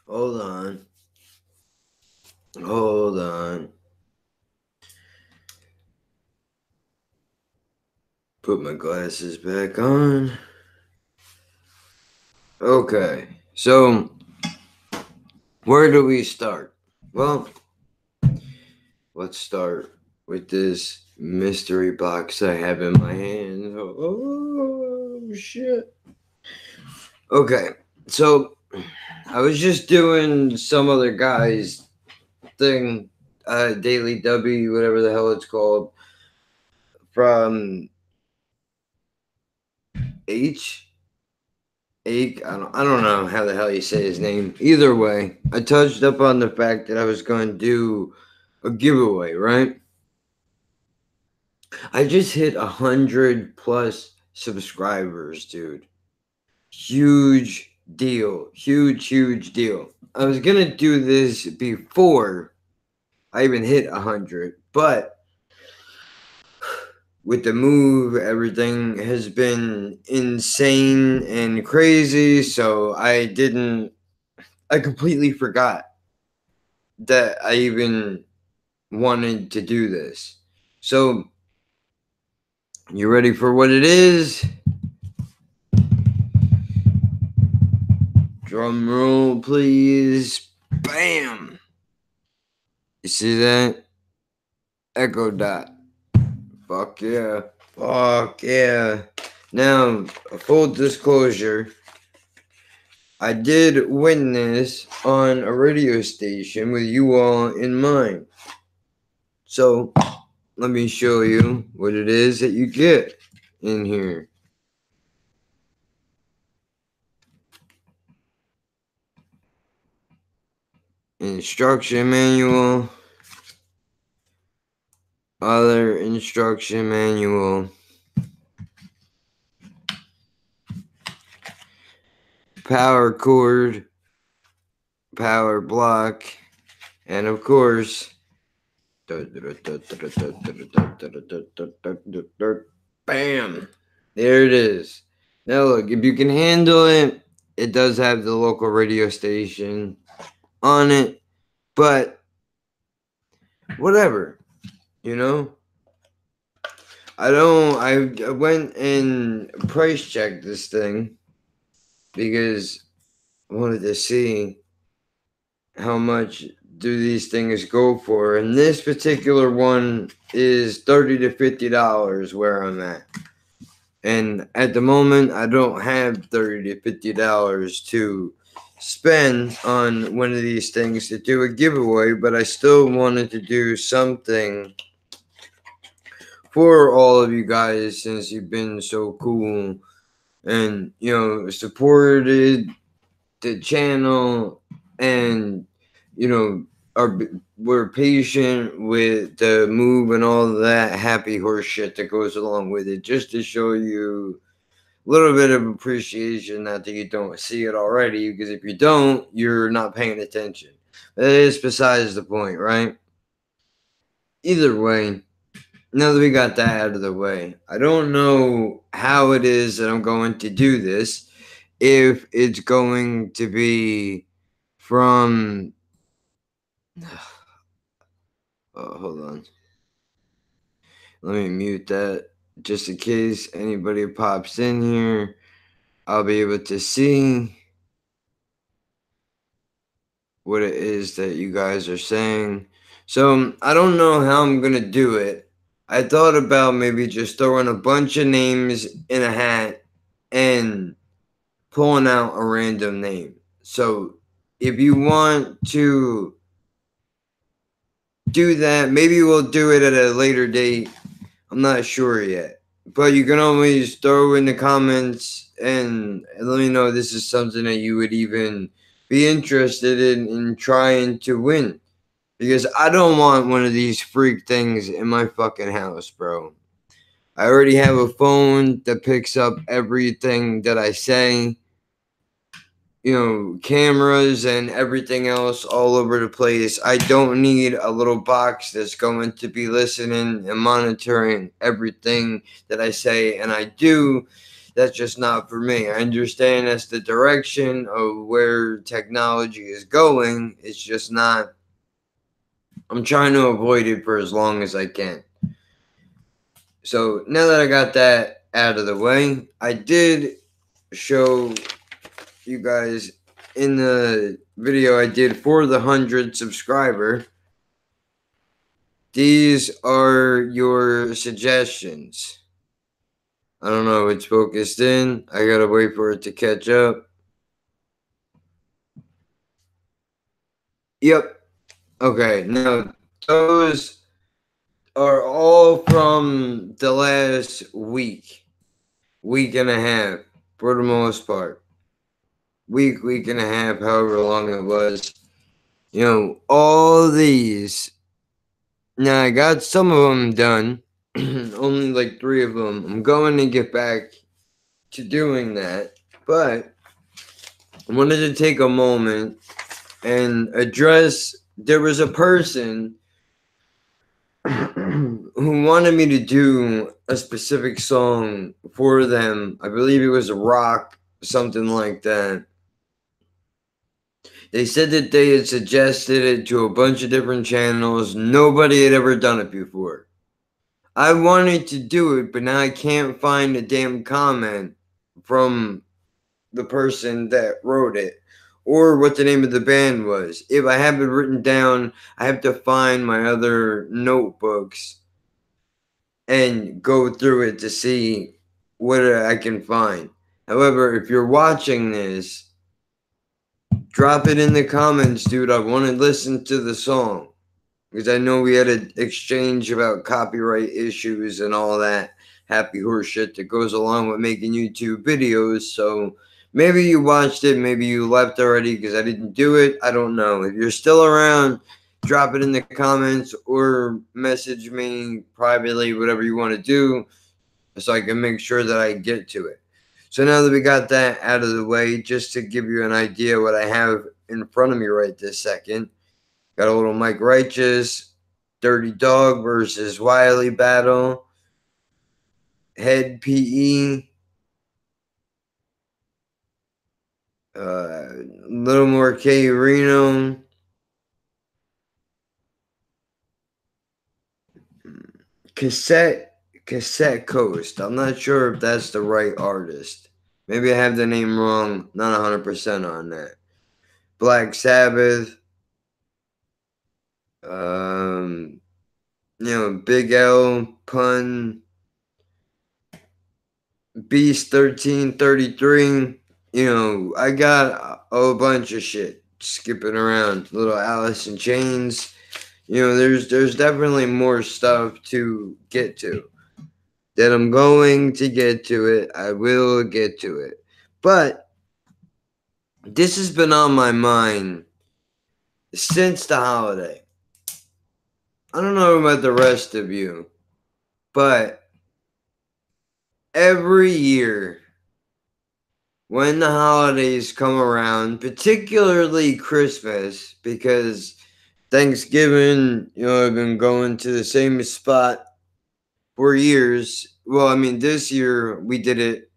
Hold on. Hold on. Put my glasses back on. Okay. So, where do we start? Well, let's start with this mystery box I have in my hand. Oh, shit. Okay. So, I was just doing some other guy's thing, Daily W, whatever the hell it's called, from H. I don't know how the hell you say his name. Either way, I touched up on the fact that I was going to do a giveaway, right? I just hit 100+ subscribers, dude. Huge deal. Huge deal. I was gonna do this before I even hit 100, but with the move, everything has been insane and crazy, so I completely forgot that I even wanted to do this. So, you ready for what it is? Drum roll, please. Bam! You see that? Echo Dot. Fuck yeah. Fuck yeah. Now, a full disclosure, I did win this on a radio station with you all in mind. So, let me show you what it is that you get in here. Instruction manual, other instruction manual, power cord, power block, and of course, bam! There it is. Now look, if you can handle it, it does have the local radio station on it, but whatever, you know? I went and price checked this thing because I wanted to see how much do these things go for, and this particular one is $30 to $50 where I'm at. And at the moment, I don't have $30 to $50 to spend on one of these things to do a giveaway, but I still wanted to do something for all of you guys since you've been so cool and supported the channel and are we're patient with the move and all of that happy horse shit that goes along with it, just to show you a little bit of appreciation. Not that you don't see it already, because if you don't, you're not paying attention. That is besides the point, right? Either way, now that we got that out of the way, I don't know how it is that I'm going to do this. If it's going to be from hold on. Let me mute that just in case anybody pops in here. I'll be able to see what it is that you guys are saying. So I don't know how I'm going to do it. I thought about maybe just throwing a bunch of names in a hat and pulling out a random name. So if you want to do that, maybe we'll do it at a later date. I'm not sure yet. But you can always throw in the comments and let me know if this is something that you would even be interested in trying to win. Because I don't want one of these freak things in my fucking house, bro. I already have a phone that picks up everything that I say. Cameras and everything else all over the place. I don't need a little box that's going to be listening and monitoring everything that I say and I do that's just not for me. I understand that's the direction of where technology is going. It's just not. I'm trying to avoid it for as long as I can. So now that I got that out of the way, I did show you guys in the video I did for the 100 subscriber. These are your suggestions. I don't know, it's focused in. I gotta wait for it to catch up. Yep. Okay, now those are all from the last week and a half, for the most part. Week and a half, however long it was. You know, all these. Now, I got some of them done. Only like 3 of them. I'm going to get back to doing that. But I wanted to take a moment and address. There was a person who wanted me to do a specific song for them. I believe it was rock, something like that. They said that they had suggested it to a bunch of different channels. Nobody had ever done it before. I wanted to do it, but now I can't find a damn comment from the person that wrote it or what the name of the band was. If I have it written down, I have to find my other notebooks and go through it to see what I can find. However, if you're watching this, drop it in the comments, dude. I want to listen to the song because I know we had an exchange about copyright issues and all that happy horse shit that goes along with making YouTube videos. So maybe you watched it, maybe you left already because I didn't do it. I don't know. If you're still around, drop it in the comments or message me privately, whatever you want to do, so I can make sure that I get to it. So now that we got that out of the way, just to give you an idea what I have in front of me right this second, got a little Mike Righteous, Dirty Dog versus Wiley battle, Head PE, little more K Reno, Cassette Coast. I'm not sure if that's the right artist. Maybe I have the name wrong. Not 100% on that. Black Sabbath. Big L, Pun, Beast 1333. I got a bunch of shit skipping around. Little Alice in Chains. There's definitely more stuff to get to. That I'm going to get to it. I will get to it. But this has been on my mind since the holiday. I don't know about the rest of you, but every year when the holidays come around, particularly Christmas, because Thanksgiving, I've been going to the same spot for years. Well, I mean, this year we did it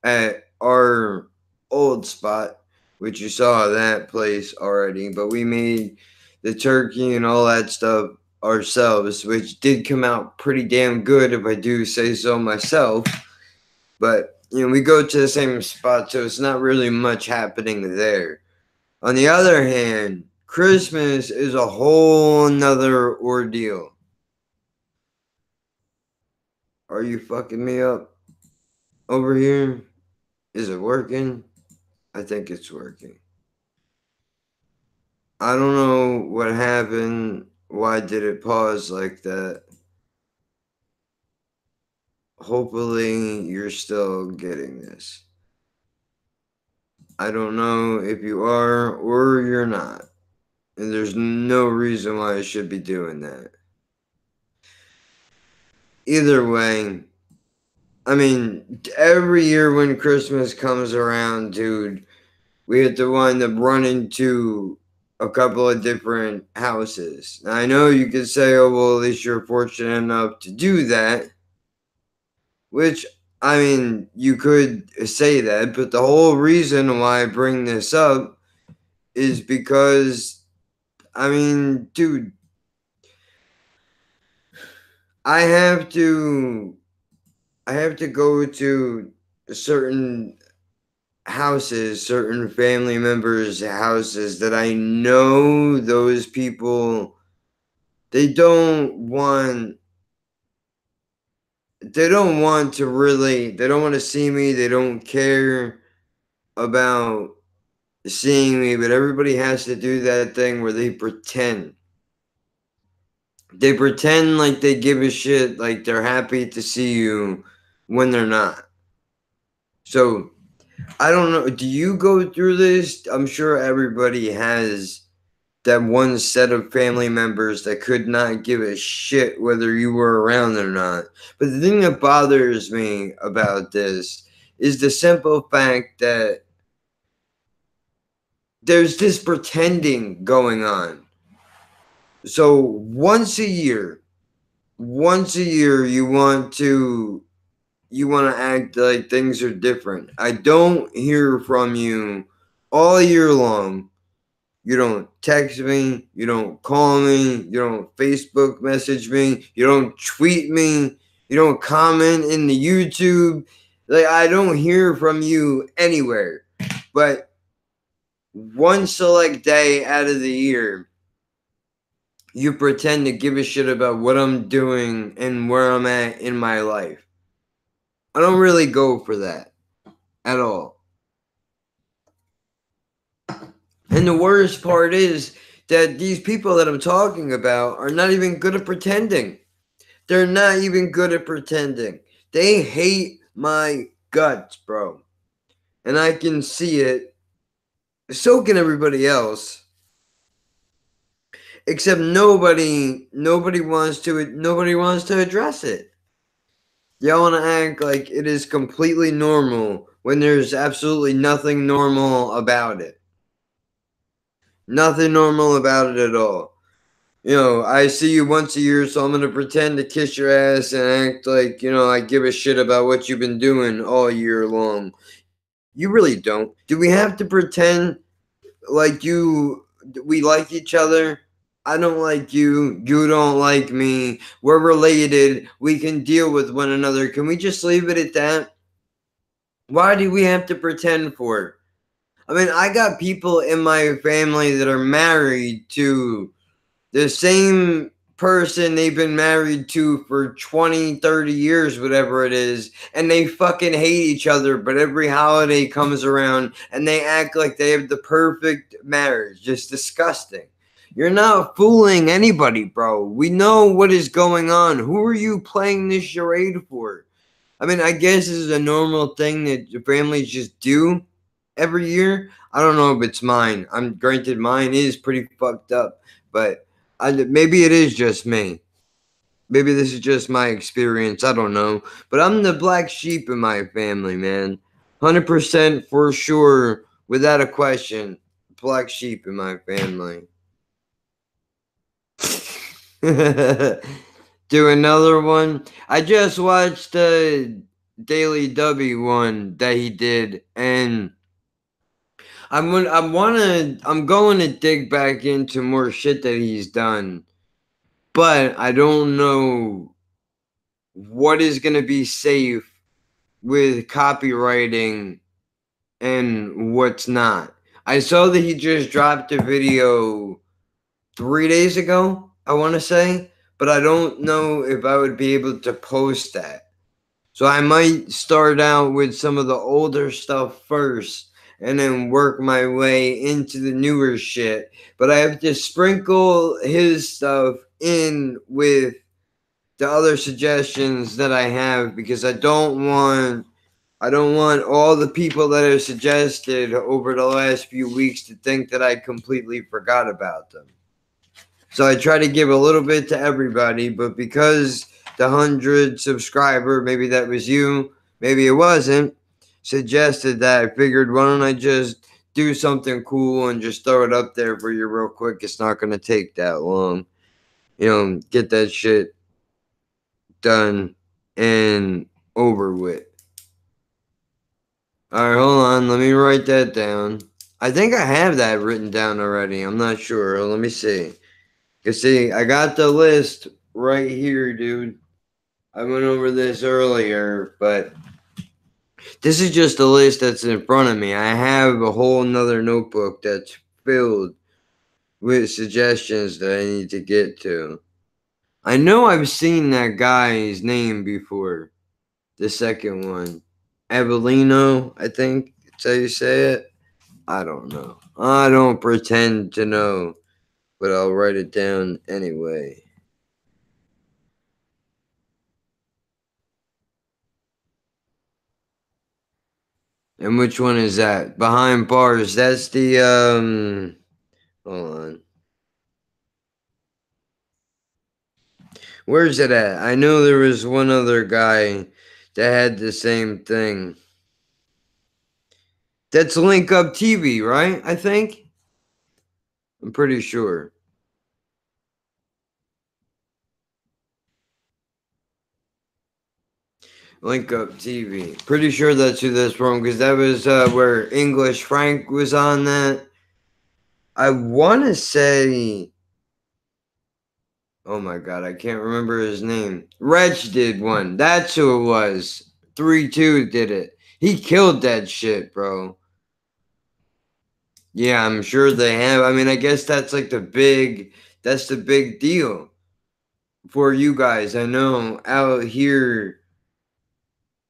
at our old spot, which you saw that place already, but we made the turkey and all that stuff ourselves, which did come out pretty damn good if I do say so myself. But we go to the same spot, so it's not really much happening there. On the other hand, Christmas is a whole nother ordeal. Are you fucking me up over here? Is it working? I think it's working. I don't know what happened. Why did it pause like that? Hopefully you're still getting this. I don't know if you are or you're not. And there's no reason why I should be doing that. Either way, I mean, every year when Christmas comes around, dude, we have to wind up running to a couple of different houses. Now, I know you could say, oh, well, at least you're fortunate enough to do that, which I mean, you could say that, but the whole reason why I bring this up is because, I mean, dude, I have to go to certain houses, certain family members' houses that I know those people, they don't want to really, they don't want to see me, they don't care about seeing me, but everybody has to do that thing where they pretend. They pretend like they give a shit, like they're happy to see you when they're not. So, I don't know. Do you go through this? I'm sure everybody has that one set of family members that could not give a shit whether you were around or not. But the thing that bothers me about this is the simple fact that there's this pretending going on. So once a year you want to act like things are different. I don't hear from you all year long. You don't text me, you don't call me, you don't Facebook message me, you don't tweet me, you don't comment in the YouTube. Like, I don't hear from you anywhere. But one select day out of the year, you pretend to give a shit about what I'm doing and where I'm at in my life. I don't really go for that at all. And the worst part is that these people that I'm talking about are not even good at pretending. They're not even good at pretending. They hate my guts, bro. And I can see it. So can everybody else. Except nobody wants to address it. Y'all want to act like it is completely normal when there's absolutely nothing normal about it. Nothing normal about it at all. You know, I see you once a year, so I'm going to pretend to kiss your ass and act like, I give a shit about what you've been doing all year long. You really don't. Do we have to pretend like we like each other? I don't like you. You don't like me. We're related. We can deal with one another. Can we just leave it at that? Why do we have to pretend for it? I mean, I got people in my family that are married to the same person they've been married to for 20, 30 years, whatever it is, and they fucking hate each other, but every holiday comes around and they act like they have the perfect marriage. Just disgusting. You're not fooling anybody, bro. We know what is going on. Who are you playing this charade for? I mean, I guess this is a normal thing that families just do every year. I don't know if it's mine. I'm granted mine is pretty fucked up, but maybe it is just me. Maybe this is just my experience. I don't know. But I'm the black sheep in my family, man. 100% for sure, without a question. Black sheep in my family. Do another one. I just watched the Daily W one that he did, and I'm going to dig back into more shit that he's done, but I don't know what is going to be safe with copywriting and what's not. I saw that he just dropped a video 3 days ago, I want to say, but I don't know if I would be able to post that. So I might start out with some of the older stuff first and then work my way into the newer shit. But I have to sprinkle his stuff in with the other suggestions that I have because I don't want all the people that have suggested over the last few weeks to think that I completely forgot about them. So I try to give a little bit to everybody, but because the 100 subscriber, maybe that was you, maybe it wasn't, suggested that, I figured, why don't I just do something cool and just throw it up there for you real quick. It's not going to take that long. Get that shit done and over with. All right, hold on. Let me write that down. I think I have that written down already. I'm not sure. Let me see. Cause see, I got the list right here, dude. I went over this earlier, but this is just a list that's in front of me. I have a whole nother notebook that's filled with suggestions that I need to get to. I know I've seen that guy's name before. The second one. Avellino, I think that's how you say it. I don't know. I don't pretend to know, but I'll write it down anyway. And which one is that? Behind Bars. That's the hold on. Where's it at? I know there was one other guy that had the same thing. That's Link Up TV, right? I think. I'm pretty sure. Link Up TV. Pretty sure that's who that's from because that was where English Frank was on that. I want to say, oh my god, I can't remember his name. Wretch did one. That's who it was. 3-2 did it. He killed that shit, bro. Yeah, I'm sure they have. I mean, I guess that's the big deal for you guys. I know out here,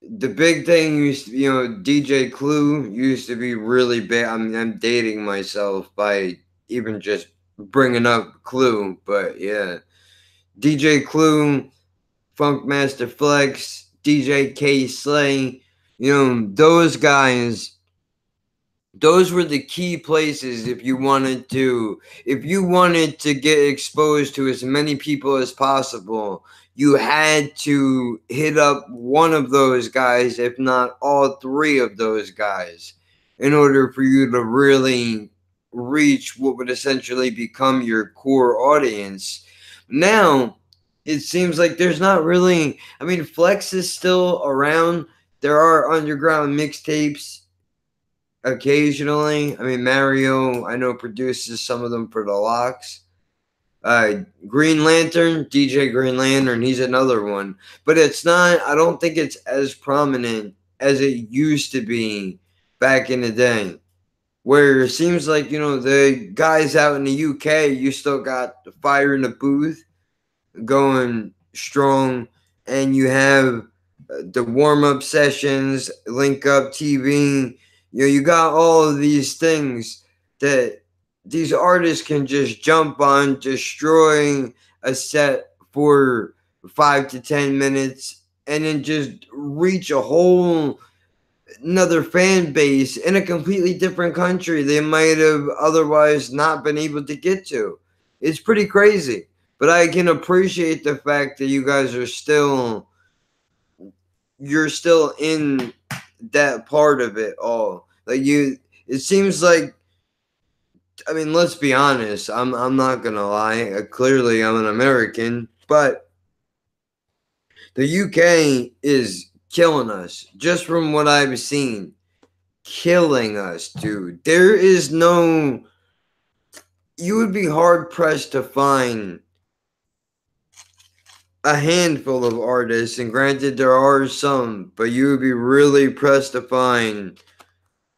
the big thing used to, DJ Clue used to be really big. I mean, I'm dating myself by even just bringing up Clue, but yeah. DJ Clue, Funkmaster Flex, DJ K Slay, those guys, those were the key places if you wanted to get exposed to as many people as possible, you had to hit up one of those guys, if not all three of those guys, in order for you to really reach what would essentially become your core audience. Now it seems like there's not really, I mean, Flex is still around. There are underground mixtapes occasionally. I mean, Mario, I know, produces some of them for the Locks. Green Lantern, DJ Green Lantern, he's another one. But it's not, I don't think it's as prominent as it used to be back in the day. Where it seems like, the guys out in the UK, you still got the Fire in the Booth going strong, and you have the warm up sessions, Link Up TV. You got all of these things that these artists can just jump on, destroy a set for 5 to 10 minutes, and then just reach a whole another fan base in a completely different country they might have otherwise not been able to get to. It's pretty crazy. But I can appreciate the fact that you guys are you're still in that part of it all. Like it seems like, I mean, let's be honest. I'm not gonna lie. Clearly, I'm an American, but the UK is killing us. Just from what I've seen, killing us, dude. There is no. You would be hard pressed to find a handful of artists, and granted, there are some, but you would be really pressed to find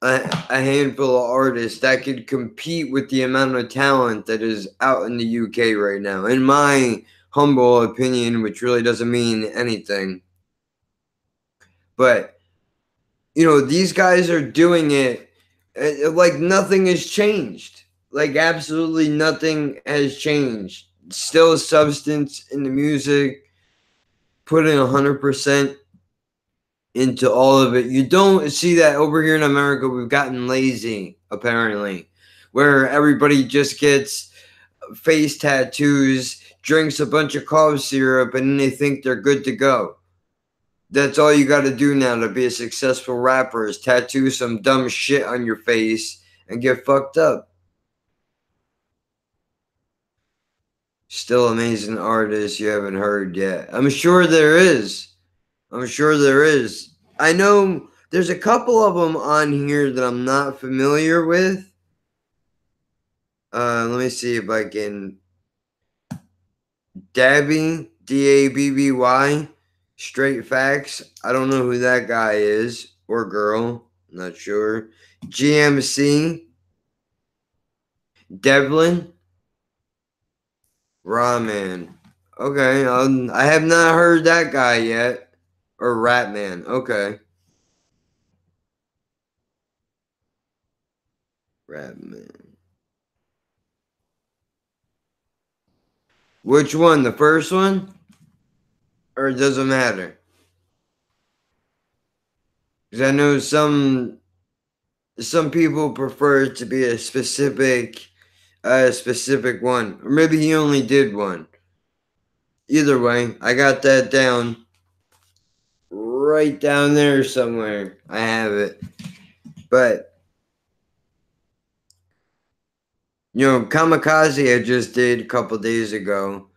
a handful of artists that could compete with the amount of talent that is out in the UK right now. In my humble opinion, which really doesn't mean anything, but these guys are doing it like nothing has changed. Like absolutely nothing has changed. Still substance in the music, putting 100% into all of it. You don't see that over here in America. We've gotten lazy, apparently, where everybody just gets face tattoos, drinks a bunch of cough syrup, and then they think they're good to go. That's all you got to do now to be a successful rapper is tattoo some dumb shit on your face and get fucked up. Still amazing artists you haven't heard yet. I'm sure there is. I know There's a couple of them on here that I'm not familiar with. Let me see if I can. Dabby, Dabby, Straight Facts. I don't know who that guy is or girl. I'm not sure. GMC, Devlin, Rahman. Okay, I have not heard that guy yet. Or Ratman. Okay. Ratman. Which one? The first one? Or it doesn't matter? Because I know some people prefer it to be a specific one. Or maybe he only did one. Either way, I got that down. Right down there somewhere. I have it. But Kamikaze I just did a couple days ago.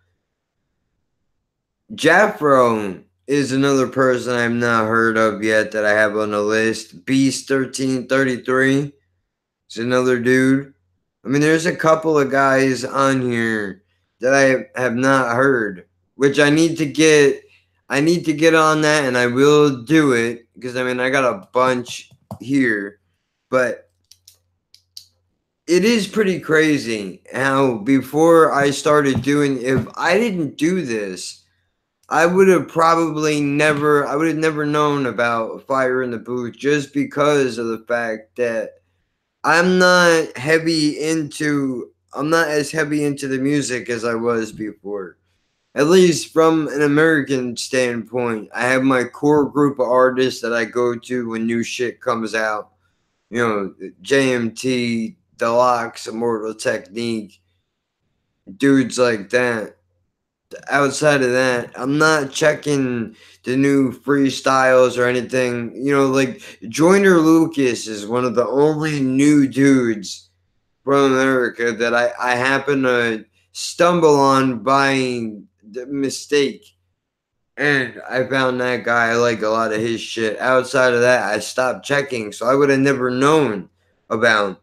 Jafro is another person I've not heard of yet that I have on the list. Beast 1333 is another dude. I mean, there's a couple of guys on here that I have not heard, which I need to get. I need to get on that, and I will do it because I mean I got a bunch here, but it is pretty crazy how before I started doing. If I didn't do this, I would have never known about Fire in the Booth just because of the fact that I'm not as heavy into the music as I was before. At least from an American standpoint, I have my core group of artists that I go to when new shit comes out. JMT, Deluxe, Immortal Technique, dudes like that. Outside of that, I'm not checking the new freestyles or anything. Like Joyner Lucas is one of the only new dudes from America that I happen to stumble on by the mistake. And I found that guy. I like a lot of his shit. Outside of that, I stopped checking. So I would have never known about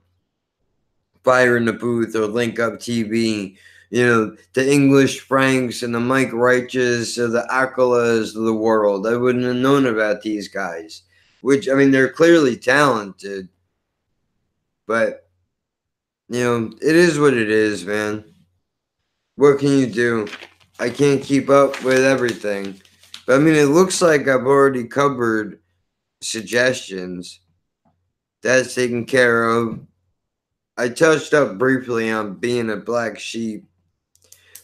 Fire in the Booth or Link Up TV. The English Franks and the Mike Righteous or the Akalas of the world. I wouldn't have known about these guys. Which, I mean, they're clearly talented. But, it is what it is, man. What can you do? I can't keep up with everything. But, I mean, it looks like I've already covered suggestions. That's taken care of. I touched up briefly on being a black sheep,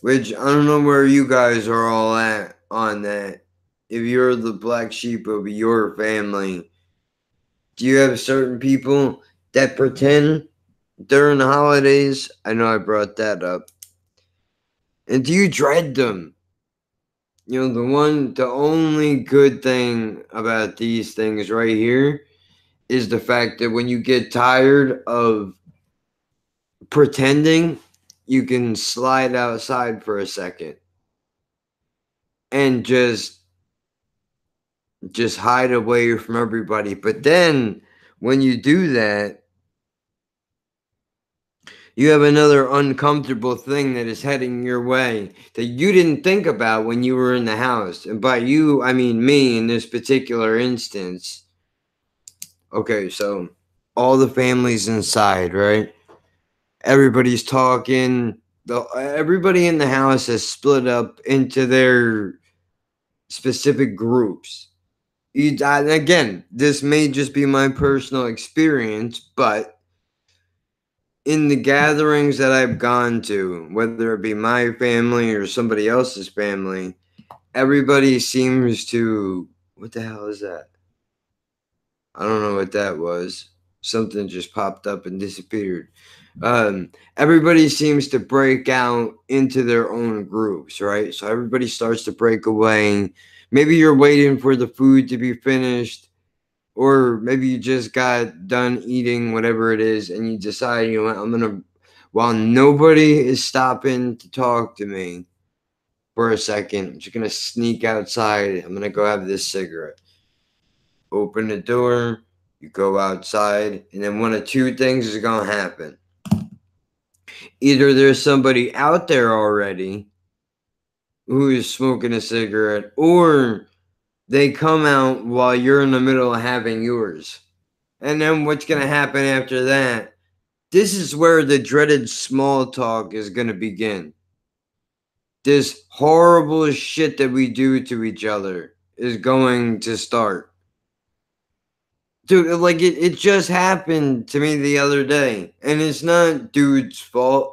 which I don't know where you guys are all at on that. If you're the black sheep of your family, do you have certain people that pretend during the holidays? I know I brought that up. And do you dread them? The only good thing about these things right here is the fact that when you get tired of pretending, you can slide outside for a second and just hide away from everybody. But then when you do that, you have another uncomfortable thing that is heading your way that you didn't think about when you were in the house. And by you, I mean me in this particular instance. Okay, so all the families inside, right? Everybody's talking. Everybody in the house has split up into their specific groups. Again, this may just be my personal experience, but in the gatherings that I've gone to, whether it be my family or somebody else's family, everybody seems to. What the hell is that? I don't know what that was. Something just popped up and disappeared. Everybody seems to break out into their own groups, right? So everybody starts to break away. Maybe you're waiting for the food to be finished, or maybe you just got done eating whatever it is, and you decide, while nobody is stopping to talk to me for a second, I'm just gonna sneak outside. I'm gonna go have this cigarette. open the door, you go outside, and then one of two things is going to happen. Either there's somebody out there already who is smoking a cigarette, or they come out while you're in the middle of having yours. And then what's going to happen after that? This is where the dreaded small talk is going to begin. This horrible shit that we do to each other is going to start. Dude, like it just happened to me the other day. And it's not dude's fault.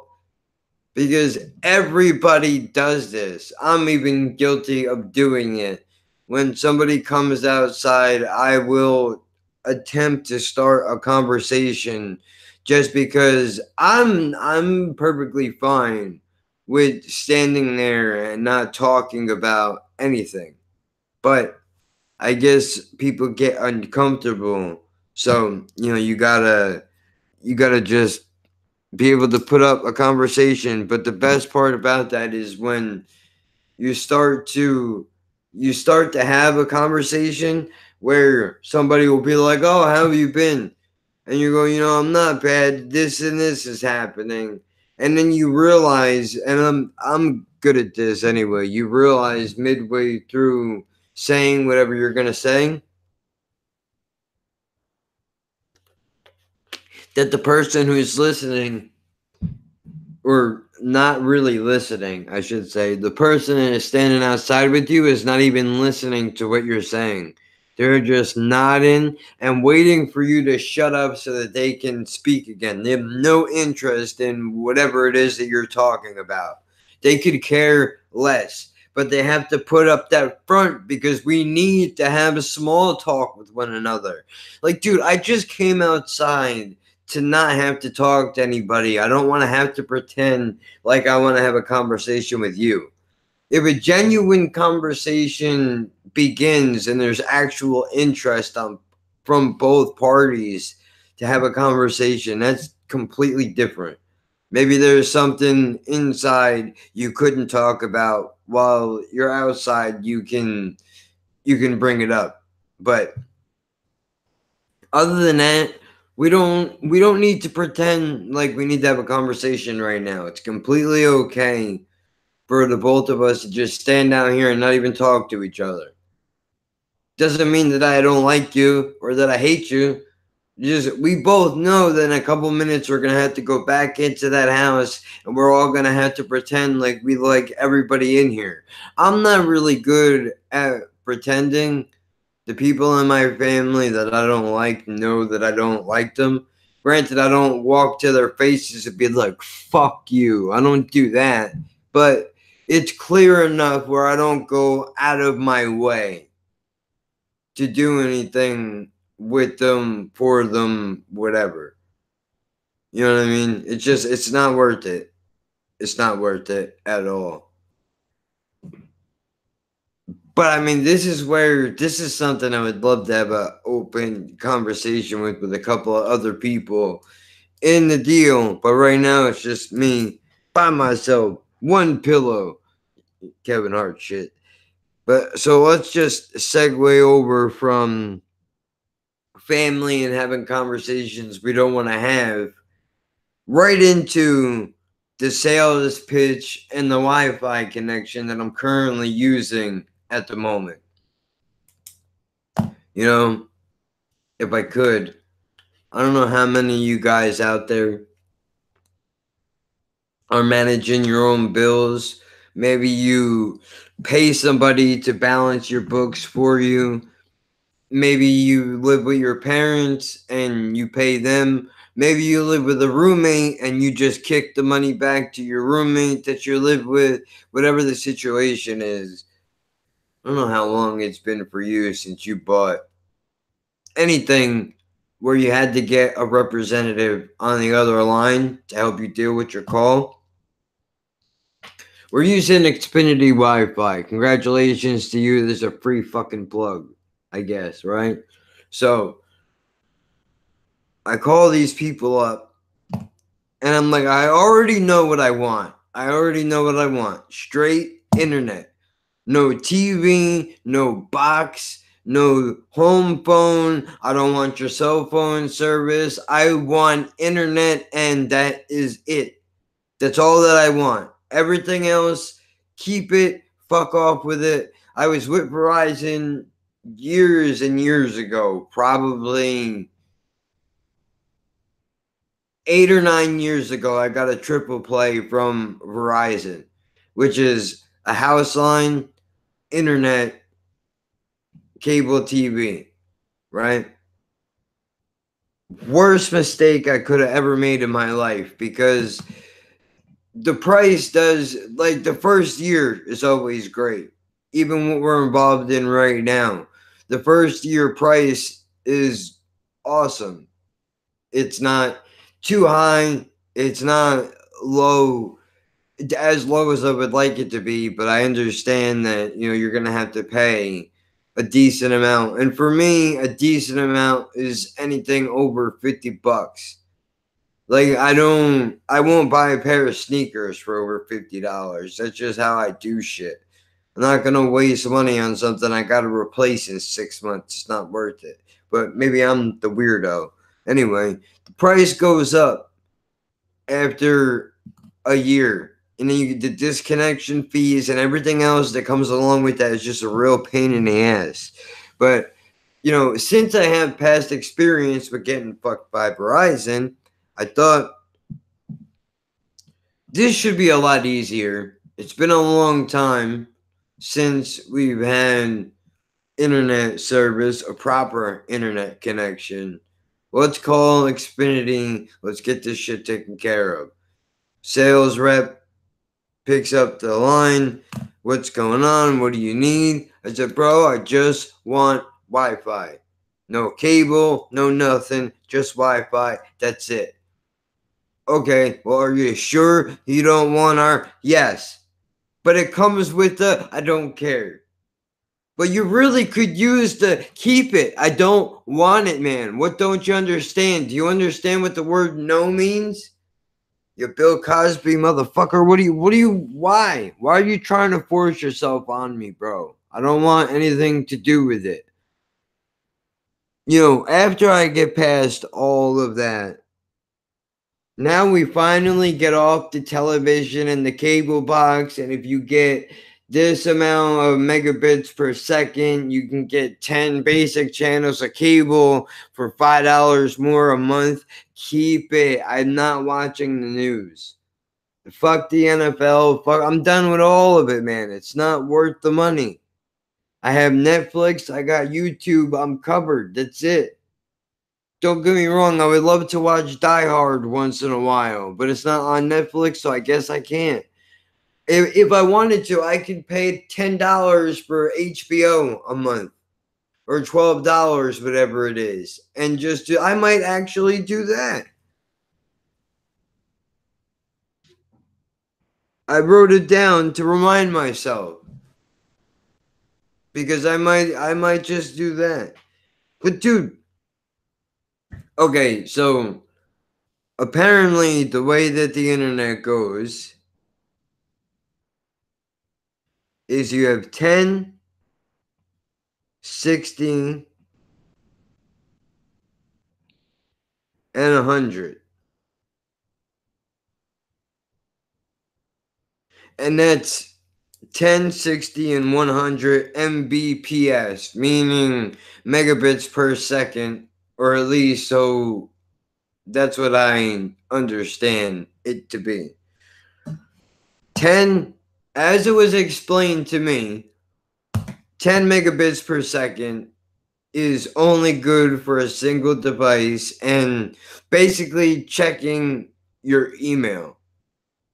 Because everybody does this. I'm even guilty of doing it. When somebody comes outside, I will attempt to start a conversation just because I'm perfectly fine with standing there and not talking about anything. But I guess people get uncomfortable. So, you gotta just be able to put up a conversation. But the best part about that is when you start to have a conversation where somebody will be like, "Oh, how have you been?" And you go, "I'm not bad. This and this is happening." And then you realize, and I'm good at this anyway, you realize midway through saying whatever you're gonna say that the person who's listening, or not really listening, I should say, the person that is standing outside with you is not even listening to what you're saying. They're just nodding and waiting for you to shut up so that they can speak again. They have no interest in whatever it is that you're talking about. They could care less, but they have to put up that front because we need to have a small talk with one another. Like, dude, I just came outside to not have to talk to anybody. I don't want to have to pretend like I want to have a conversation with you. If a genuine conversation begins and there's actual interest from both parties to have a conversation, that's completely different. Maybe there's something inside you couldn't talk about while you're outside. You can bring it up. But other than that, we don't need to pretend like we need to have a conversation right now. It's completely okay for the both of us to just stand down here and not even talk to each other. Doesn't mean that I don't like you or that I hate you. Just we both know that in a couple minutes we're gonna have to go back into that house and we're all gonna have to pretend like we like everybody in here. I'm not really good at pretending. The people in my family that I don't like know that I don't like them. Granted, I don't walk to their faces and be like, "Fuck you." I don't do that. But it's clear enough where I don't go out of my way to do anything with them, for them, whatever. You know what I mean? It's not worth it. It's not worth it at all. But I mean, this is something I would love to have an open conversation with a couple of other people in the deal. But right now, it's just me by myself, one pillow, Kevin Hart shit. But so let's just segue over from family and having conversations we don't want to have right into the sales pitch and the Wi-Fi connection that I'm currently using at the moment. If I could, I don't know how many of you guys out there are managing your own bills. Maybe you pay somebody to balance your books for you. Maybe you live with your parents and you pay them. Maybe you live with a roommate and you just kick the money back to your roommate that you live with. Whatever the situation is. I don't know how long it's been for you since you bought anything where you had to get a representative on the other line to help you deal with your call. We're using Xfinity Wi-Fi. Congratulations to you. This is a free fucking plug, I guess, right? So I call these people up and I'm like, I already know what I want. Straight internet. No TV, no box, no home phone. I don't want your cell phone service. I want internet, and that is it. That's all that I want. Everything else, keep it, fuck off with it. I was with Verizon years and years ago, probably 8 or 9 years ago. I got a triple play from Verizon, which is a house line, internet, cable TV, right? Worst mistake I could have ever made in my life, because the price does, like, the first year is always great. Even what we're involved in right now, the first year price is awesome. It's not too high, it's not low, as low as I would like it to be, but I understand that, you're going to have to pay a decent amount. And for me, a decent amount is anything over $50. Like, I won't buy a pair of sneakers for over $50. That's just how I do shit. I'm not gonna waste money on something I gotta replace in 6 months. It's not worth it. But maybe I'm the weirdo. Anyway, the price goes up after a year, and then you get the disconnection fees and everything else that comes along with that is just a real pain in the ass. But since I have past experience with getting fucked by Verizon, I thought this should be a lot easier. It's been a long time since we've had internet service, a proper internet connection. Let's call Xfinity. Let's get this shit taken care of. Sales rep picks up the line. What's going on? What do you need? I said, bro, I just want Wi-Fi. No cable, no nothing, just Wi-Fi. That's it. Okay, well, are you sure you don't want our... Yes, but it comes with the I don't care. But you really could use the keep it. I don't want it, man. What don't you understand? Do you understand what the word no means? You Bill Cosby motherfucker. Why? Why are you trying to force yourself on me, bro? I don't want anything to do with it. After I get past all of that, now we finally get off the television and the cable box, and if you get this amount of megabits per second, you can get 10 basic channels of cable for $5 more a month. Keep it. I'm not watching the news. Fuck the NFL. I'm done with all of it, man. It's not worth the money. I have Netflix. I got YouTube. I'm covered. That's it. Don't get me wrong, I would love to watch Die Hard once in a while, but it's not on Netflix, so I guess I can't. If I wanted to, I could pay $10 for HBO a month, or $12, whatever it is, and I might actually do that. I wrote it down to remind myself, because I might just do that. But dude, okay, so apparently the way that the internet goes is you have 10, 60, and 100. And that's 10, 60, and 100 Mbps, meaning megabits per second, or at least so that's what I understand it to be. 10, as it was explained to me, 10 megabits per second is only good for a single device and basically checking your email.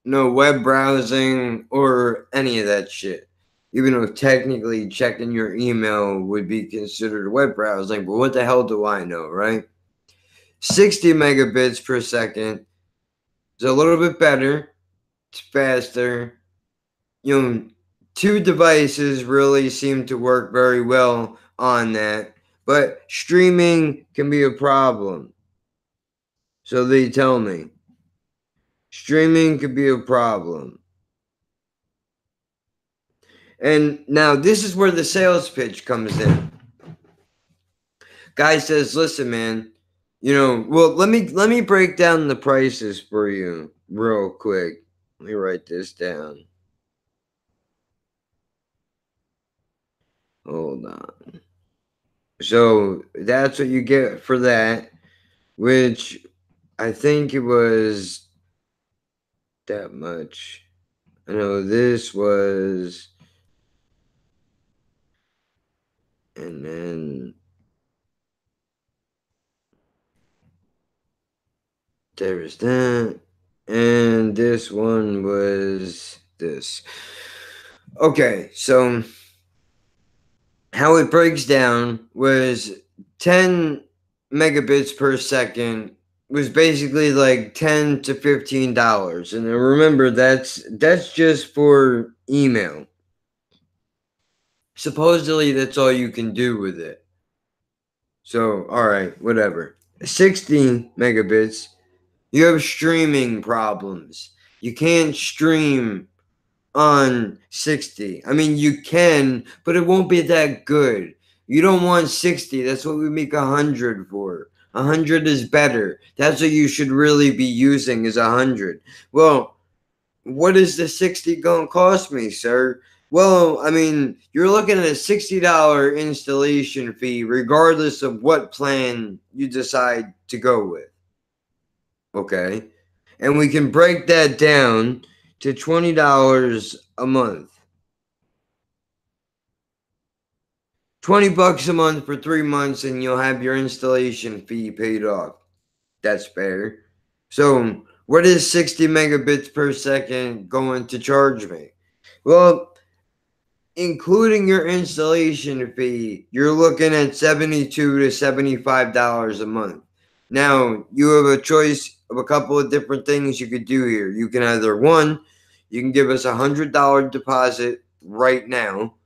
No web browsing or any of that shit. Even though technically checking your email would be considered web browsing, but what the hell do I know, right? 60 megabits per second is a little bit better. It's faster. Two devices really seem to work very well on that, but streaming can be a problem. So they tell me. Streaming could be a problem. And now this is where the sales pitch comes in. Guy says, listen, man, well, let me break down the prices for you real quick. Let me write this down. Hold on. So that's what you get for that, which I think it was that much. I know this was, and then there's that, and this one was this. Okay, so how it breaks down was 10 megabits per second was basically like $10 to $15. And then remember, that's just for email. Supposedly that's all you can do with it. So, all right, whatever. 60 megabits, you have streaming problems. You can't stream on 60. I mean, you can, but it won't be that good. You don't want 60. That's what we make 100 for. 100 is better. That's what you should really be using is 100. Well, what is the 60 going to cost me, sir? Well, I mean, you're looking at a $60 installation fee regardless of what plan you decide to go with. Okay? And we can break that down to $20 a month. $20 a month for 3 months and you'll have your installation fee paid off. That's fair. So, what is 60 megabits per second going to charge me? Well, including your installation fee, you're looking at $72 to $75 a month. Now, you have a choice of a couple of different things you could do here. You can either, one, you can give us a $100 deposit right now,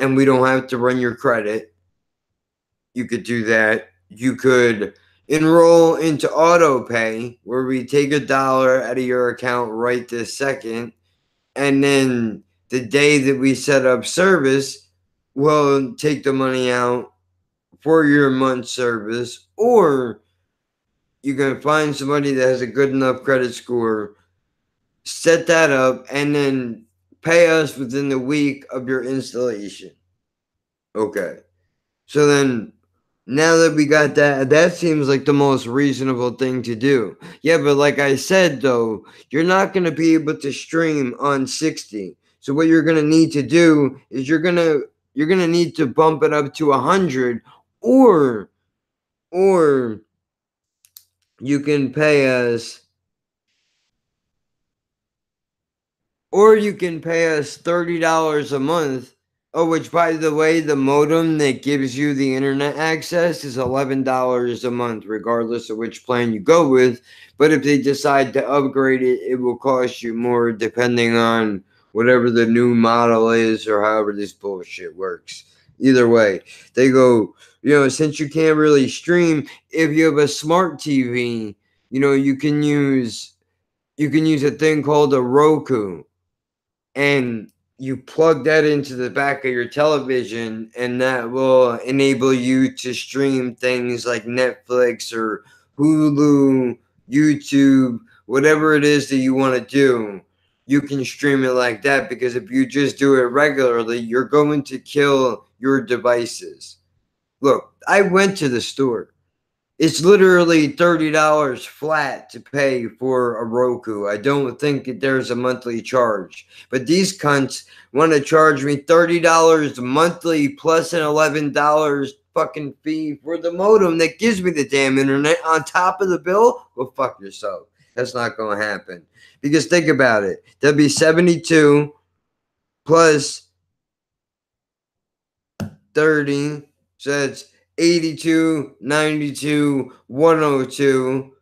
and we don't have to run your credit. You could do that. You could enroll into auto pay, where we take $1 out of your account right this second, and then the day that we set up service, we'll take the money out for your month's service. Or you can find somebody that has a good enough credit score, set that up, and then pay us within the week of your installation. Okay. So then, now that we got that, that seems like the most reasonable thing to do. Yeah, but like I said, though, you're not going to be able to stream on 60. So what you're going to need to do is you're going to need to bump it up to 100, or you can pay us $30 a month. Oh, which, by the way, the modem that gives you the internet access is $11 a month, regardless of which plan you go with. But if they decide to upgrade it, it will cost you more depending on whatever the new model is or however this bullshit works. Either way, they go, since you can't really stream, if you have a smart TV, you can use a thing called a Roku, and you plug that into the back of your television, and that will enable you to stream things like Netflix or Hulu, YouTube, whatever it is that you want to do. You can stream it like that, because if you just do it regularly, you're going to kill your devices. Look, I went to the store. It's literally $30 flat to pay for a Roku. I don't think that there's a monthly charge. But these cunts want to charge me $30 monthly plus an $11 fucking fee for the modem that gives me the damn internet on top of the bill. Well, fuck yourself. That's not going to happen. Because think about it. That'd be 72 plus 30. So that's 82, 92, 102.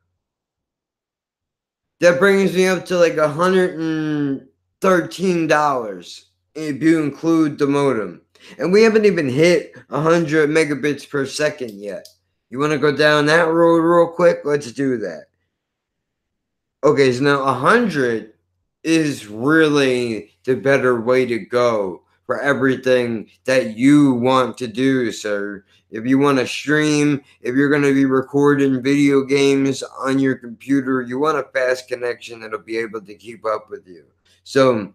That brings me up to like $113 if you include the modem. And we haven't even hit 100 megabits per second yet. You want to go down that road real quick? Let's do that. Okay, so now 100 is really the better way to go for everything that you want to do, sir. If you want to stream, if you're going to be recording video games on your computer, you want a fast connection that'll be able to keep up with you. So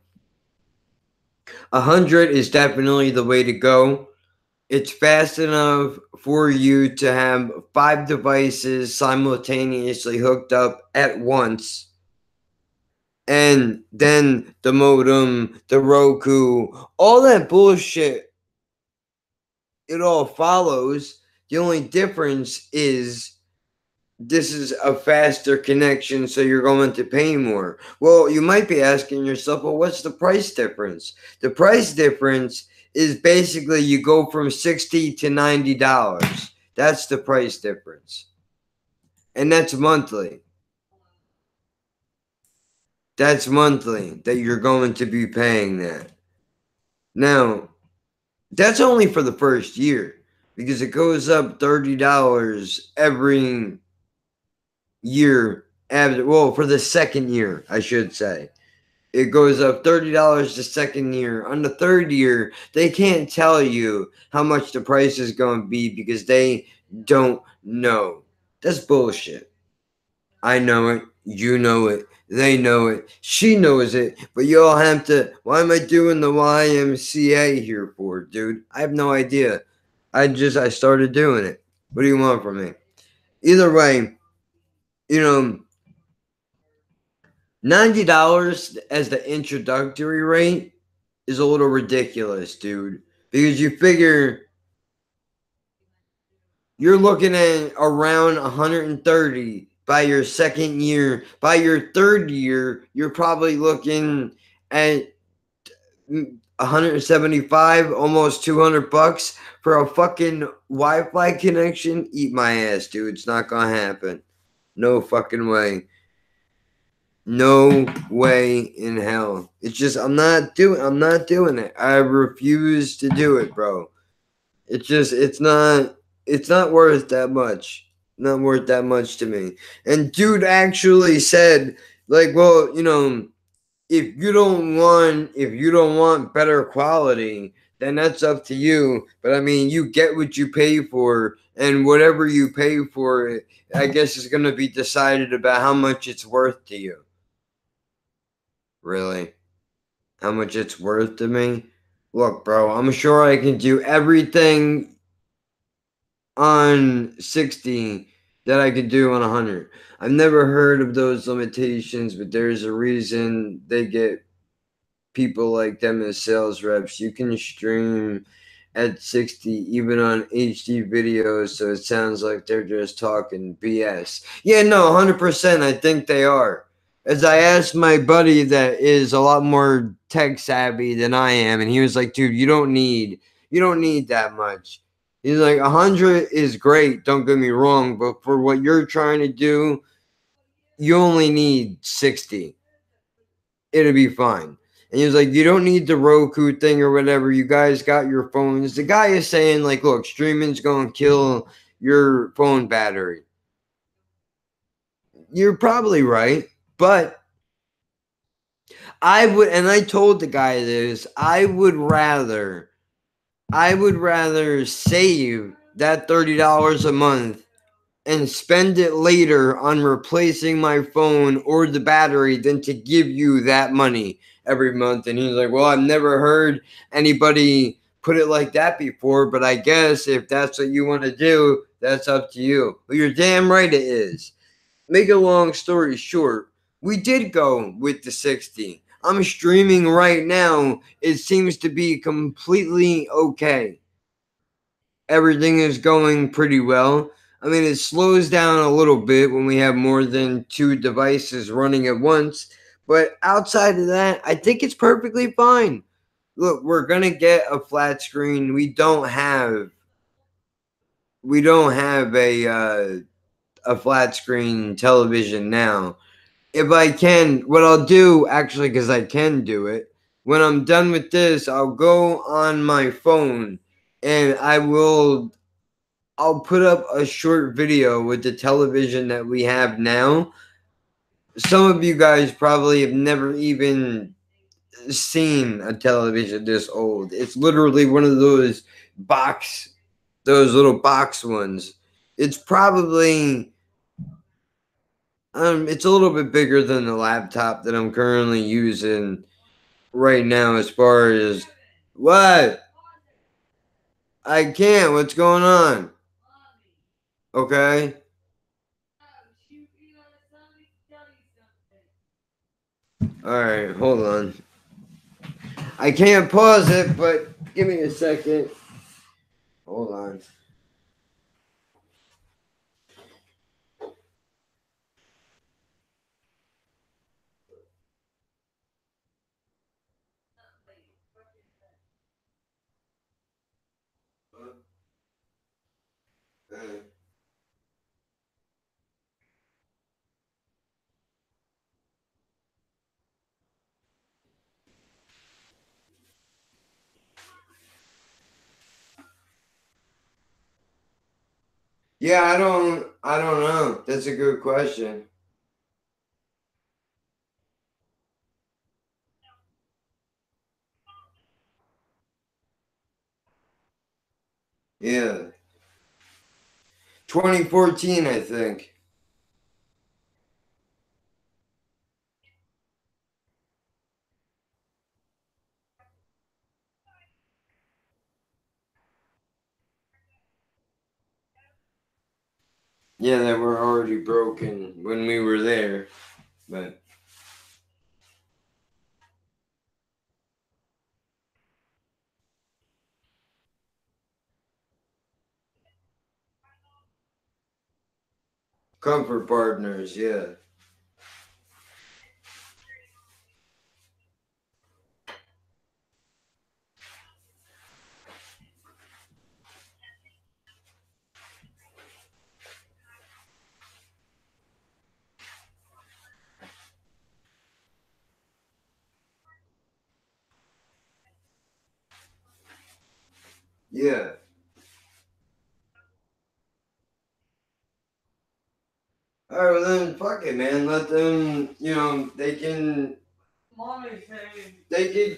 100 is definitely the way to go. It's fast enough for you to have 5 devices simultaneously hooked up at once. And then the modem, the Roku, all that bullshit, it all follows. The only difference is this is a faster connection, so you're going to pay more. Well, you might be asking yourself, well, what's the price difference? The price difference is basically you go from $60 to $90. That's the price difference. And that's monthly. That's monthly that you're going to be paying that. Now, that's only for the first year because it goes up $30 every year. Well, for the second year, I should say. It goes up $30 the second year. On the third year, they can't tell you how much the price is going to be because they don't know. That's bullshit. I know it. You know it. They know it. She knows it. But you all have to. Why am I doing the YMCA here for, dude? I have no idea. I started doing it. What do you want from me? Either way, $90 as the introductory rate is a little ridiculous, dude. Because you figure you're looking at around 130 by your second year. By your third year, you're probably looking at 175, almost $200 for a fucking Wi-Fi connection. Eat my ass, dude. It's not gonna happen. No fucking way. No way in hell. It's just I'm not doing it. I refuse to do it, bro. It's not worth that much. Not worth that much to me. And dude actually said, like, well, if you don't want better quality, then that's up to you. But I mean, you get what you pay for, and whatever you pay for, I guess is going to be decided about how much it's worth to you. Really? How much it's worth to me? Look, bro, I'm sure I can do everything on 60 that I could do on 100. I've never heard of those limitations, but there's a reason they get people like them as sales reps. You can stream at 60 even on HD videos, so it sounds like they're just talking BS. Yeah, no, 100%. I think they are. As I asked my buddy that is a lot more tech savvy than I am, and he was like, dude, you don't need that much. He's like, 100 is great, don't get me wrong, but for what you're trying to do, you only need 60. It'll be fine. And he was like, you don't need the Roku thing or whatever. You guys got your phones. The guy is saying, like, look, streaming's going to kill your phone battery. You're probably right. But I told the guy this, I would rather save that $30 a month and spend it later on replacing my phone or the battery than to give you that money every month. And he's like, well, I've never heard anybody put it like that before, but I guess if that's what you want to do, that's up to you. Well, you're damn right it is. Make a long story short, we did go with the 60. I'm streaming right now. It seems to be completely okay. Everything is going pretty well. I mean, it slows down a little bit when we have more than 2 devices running at once. But outside of that, I think it's perfectly fine. Look, we're going to get a flat screen. We don't have a flat screen television now. If I can, what I'll do, actually, because I can do it, when I'm done with this, I'll go on my phone and I'll put up a short video with the television that we have now. Some of you guys probably have never even seen a television this old. It's literally one of those those little box ones. It's probably it's a little bit bigger than the laptop that I'm currently using right now. As far as what I can't, what's going on? Okay. All right, hold on. I can't pause it, but give me a second. Hold on. Yeah, I don't know. That's a good question. Yeah. 2014, I think. Yeah, that were already broken when we were there. But comfort partners, yeah. Yeah. All right, well then, fuck it, man. Let them, they can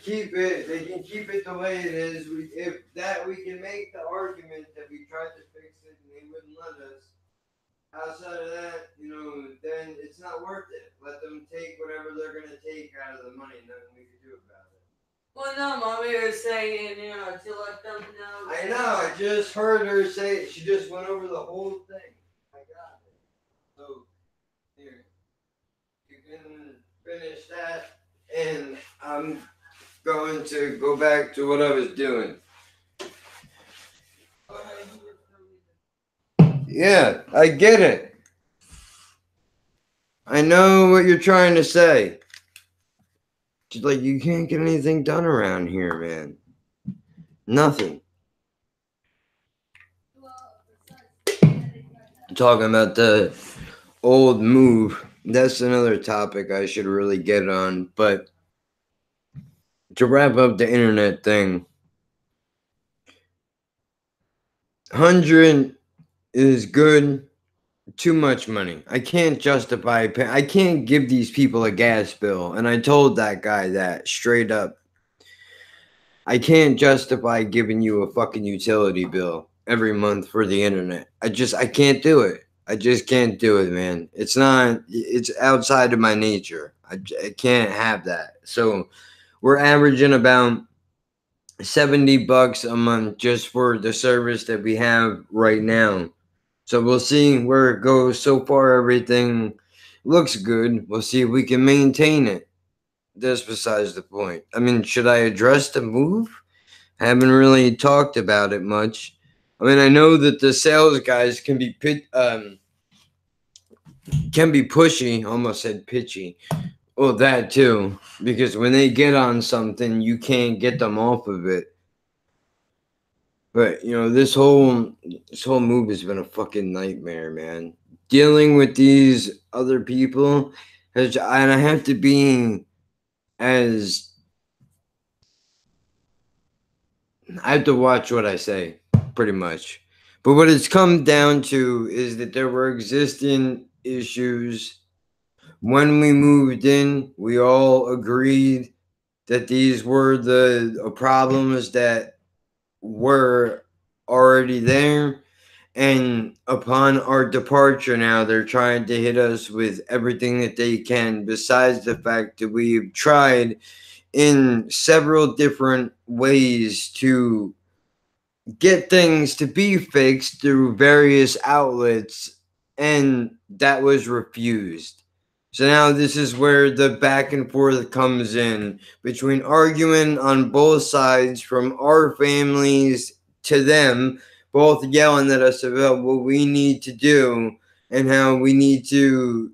keep it. They can keep it the way it is. If that we can make the argument that we tried to fix it and they wouldn't let us. Outside of that, then it's not worth it. Let them take whatever they're gonna take out of the money, and nothing we can do about it. Well, no, mommy was saying, to let them know. I know. I just heard her say it. She just went over the whole thing. I got it. So here, you can finish that, and I'm going to go back to what I was doing. Yeah, I get it. I know what you're trying to say. She's like, you can't get anything done around here, man. Nothing. Talking about the old move. That's another topic I should really get on. But to wrap up the internet thing, 100 is good. Too much money. I can't justify I can't give these people a gas bill. And I told that guy that straight up. I can't justify giving you a fucking utility bill every month for the internet. I can't do it. I just can't do it, man. It's outside of my nature. I can't have that. So we're averaging about $70 a month just for the service that we have right now. So we'll see where it goes. So far, everything looks good. We'll see if we can maintain it. That's besides the point. I mean, should I address the move? I haven't really talked about it much. I mean, I know that the sales guys can be pushy. Almost said pitchy. Well, that too, because when they get on something, you can't get them off of it. But this whole move has been a fucking nightmare, man. Dealing with these other people and I have to be as I have to watch what I say, pretty much. But what it's come down to is that there were existing issues when we moved in. We all agreed that these were the problems that were already there. And upon our departure now, they're trying to hit us with everything that they can, besides the fact that we've tried in several different ways to get things to be fixed through various outlets, and that was refused. So now this is where the back and forth comes in between arguing on both sides, from our families to them, both yelling at us about what we need to do and how we need to,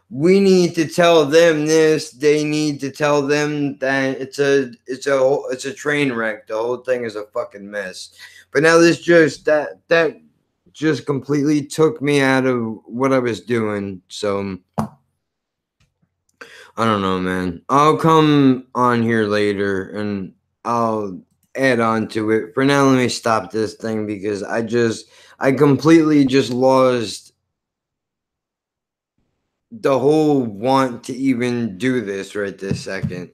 we need to tell them this, they need to tell them that. It's a train wreck. The whole thing is a fucking mess. But now this just that just completely took me out of what I was doing. So I don't know, man. I'll come on here later and I'll add on to it. For now, let me stop this thing because I completely just lost the whole want to even do this right this second.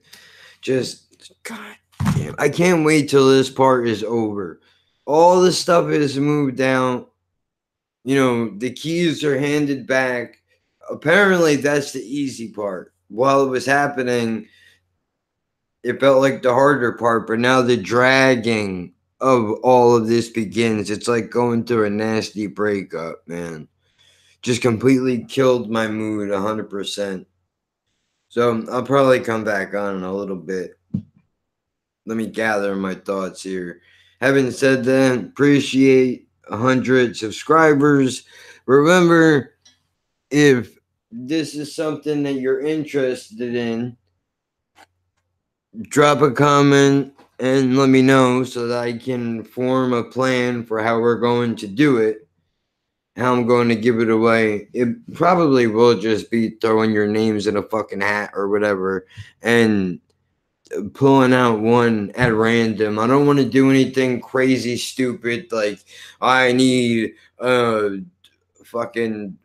Just, god damn, I can't wait till this part is over. All the stuff is moved out. The keys are handed back. Apparently, that's the easy part. While it was happening, it felt like the harder part, but now the dragging of all of this begins. It's like going through a nasty breakup, man. Just completely killed my mood 100%. So I'll probably come back on in a little bit. Let me gather my thoughts here. Having said that, appreciate 100 subscribers. Remember, if this is something that you're interested in, drop a comment and let me know so that I can form a plan for how we're going to do it, how I'm going to give it away. It probably will just be throwing your names in a fucking hat or whatever and pulling out one at random. I don't want to do anything crazy stupid like I need fucking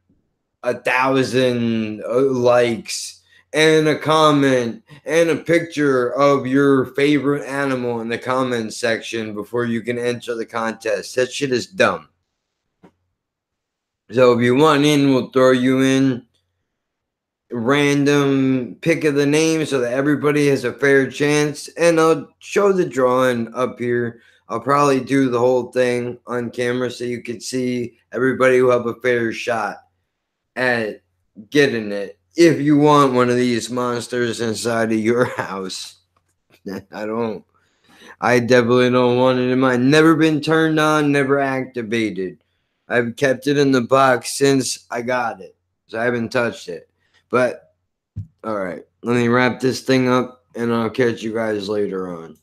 1,000 likes and a comment and a picture of your favorite animal in the comment section before you can enter the contest. That shit is dumb. So if you want in, we'll throw you in. Random pick of the name so that everybody has a fair chance, and I'll show the drawing up here. I'll probably do the whole thing on camera so you can see everybody who have a fair shot at getting it. If you want one of these monsters inside of your house, I definitely don't want it in mine. Never been turned on, never activated. I've kept it in the box since I got it, so I haven't touched it. But, all right, let me wrap this thing up, and I'll catch you guys later on.